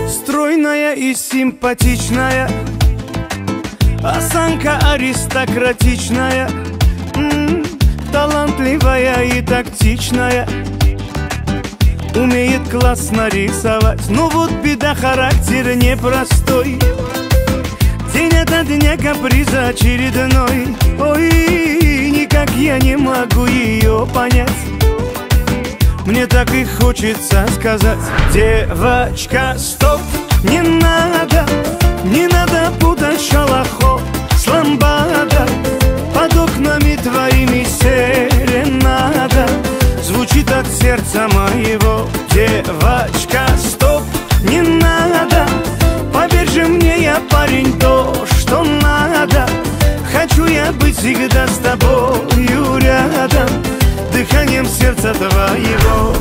Стройная и симпатичная, осанка аристократичная, талантливая и тактичная, умеет классно рисовать. Но вот беда, характер непростой, день ото дня каприз очередной. Ой, никак я не могу ее понять. Мне так и хочется сказать: девочка, стоп, не надо путать шалахо с ламбадо. Под окнами твоими серенада звучит от сердца моего. Девочка, стоп, не надо, поверь же мне, я парень, то, что надо. Хочу я быть всегда с тобою рядом, дыханием сердца твоего.